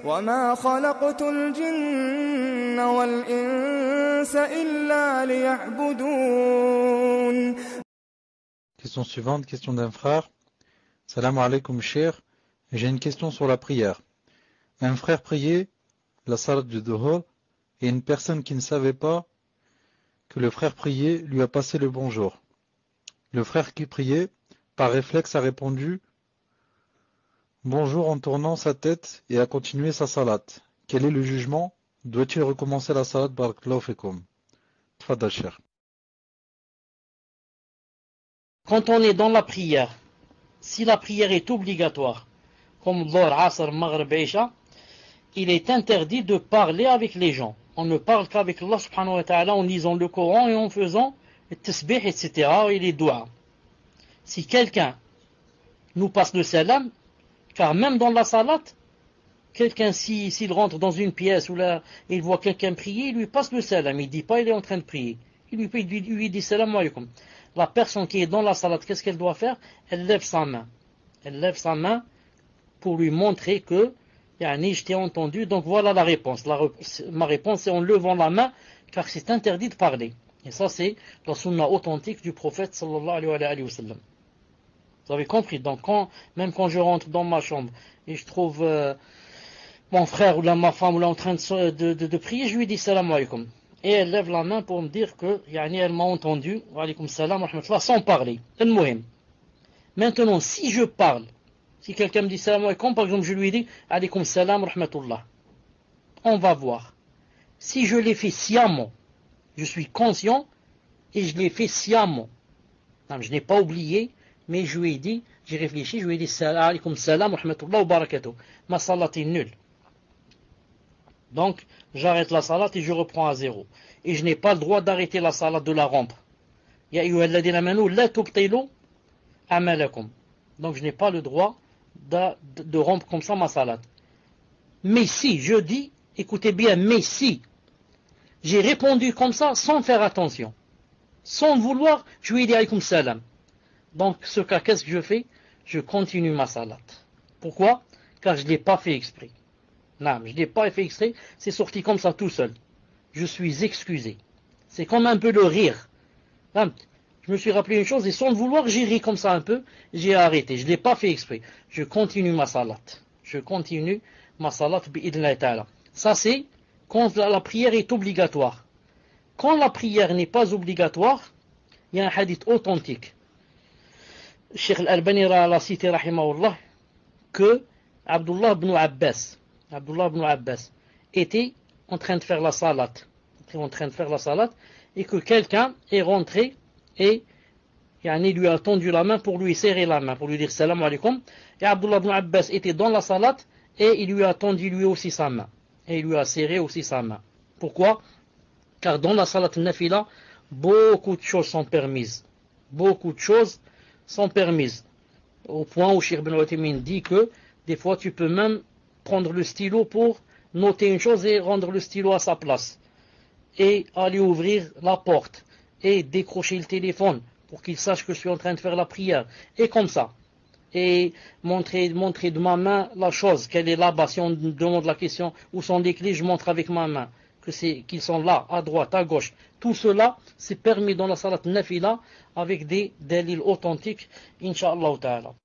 وما خلقت الجن والإنس إلا ليعبدون. Question suivante, question d'un frère. Salam alaikum cher. J'ai une question sur la prière. Un frère priait la salat du Dhuhr et une personne qui ne savait pas que le frère priait lui a passé le bonjour. Le frère qui priait, par réflexe, a répondu bonjour en tournant sa tête et a continué sa salat. Quel est le jugement? Doit-il recommencer la salat? Barakallahu fikum. Tfadal cher. Quand on est dans la prière, si la prière est obligatoire, comme Dhuhr, Asr, Maghrib, Isha, il est interdit de parler avec les gens. On ne parle qu'avec Allah subhanahu wa ta'ala en lisant le Coran et en faisant le tasbih, etc. et les doigts. Si quelqu'un nous passe le salam, car même dans la salat, quelqu'un s'il rentre dans une pièce où là, il voit quelqu'un prier, il lui passe le salam, il ne dit pas il est en train de prier. Il lui dit salam alaykum. La personne qui est dans la salat, qu'est-ce qu'elle doit faire? Elle lève sa main. Elle lève sa main pour lui montrer que je t'ai entendu, donc voilà la réponse. Ma réponse c'est en levant la main, car c'est interdit de parler. Et ça c'est la sunna authentique du prophète sallallahu alayhi wa sallam. Vous avez compris? Donc même quand je rentre dans ma chambre et je trouve mon frère ou là, ma femme ou là, en train de prier, je lui dis salam alaykum. Et elle lève la main pour me dire que elle m'a entendu, wa alaykum salam wa rahmatullah, sans parler. C'est le muhim. Maintenant, si je parle, si quelqu'un me dit salam alaykum, par exemple, je lui dis alaykum salam wa rahmatullah. On va voir. Si je l'ai fait sciemment, je suis conscient et je l'ai fait sciemment. Non, je n'ai pas oublié, mais je lui ai dit, j'ai réfléchi, je lui ai dit alaykum salam wa rahmatullah wa barakatuh. Ma salat est nulle. Donc, j'arrête la salat et je reprends à zéro. Et je n'ai pas le droit d'arrêter la salat, de la rompre. Ya ayyuhalladhina amanu la tubtilu amalakum. Donc, je n'ai pas le droit de rompre comme ça ma salat. Mais si, je dis, écoutez bien, mais si, j'ai répondu comme ça sans faire attention, sans vouloir, je lui ai dit alaykum salam. Donc, ce cas, qu'est-ce que je fais? Je continue ma salat. Pourquoi? Car je ne l'ai pas fait exprès. Non, je ne l'ai pas fait exprès, c'est sorti comme ça tout seul. Je suis excusé. C'est comme un peu le rire. Je me suis rappelé une chose et sans le vouloir, j'ai ri comme ça un peu, j'ai arrêté. Je ne l'ai pas fait exprès. Je continue ma salat. Je continue ma salat bi'idhnillahi ta'ala. Ça c'est quand la prière est obligatoire. Quand la prière n'est pas obligatoire, il y a un hadith authentique. Cheikh Al-Albani l'a cité rahimahullah que Abdullah ibn Abbas était en train de faire la salat. Et que quelqu'un est rentré et lui a tendu la main pour lui serrer la main, pour lui dire salam alaykum. Et Abdullah ibn Abbas était dans la salat et il lui a tendu lui aussi sa main. Et il lui a serré aussi sa main. Pourquoi? Car dans la salat nafila, beaucoup de choses sont permises. Beaucoup de choses sont permises. Au point où Cheikh Ibn Uthaymin dit que des fois tu peux même prendre le stylo pour noter une chose et rendre le stylo à sa place. Et aller ouvrir la porte. Et décrocher le téléphone pour qu'il sache que je suis en train de faire la prière. Et comme ça. Et montrer de ma main la chose, qu'elle est là-bas. Si on me demande la question où sont les clés, je montre avec ma main qu'ils sont là, à droite, à gauche. Tout cela, c'est permis dans la salat nafila avec des dalils authentiques, incha'Allah ta'ala.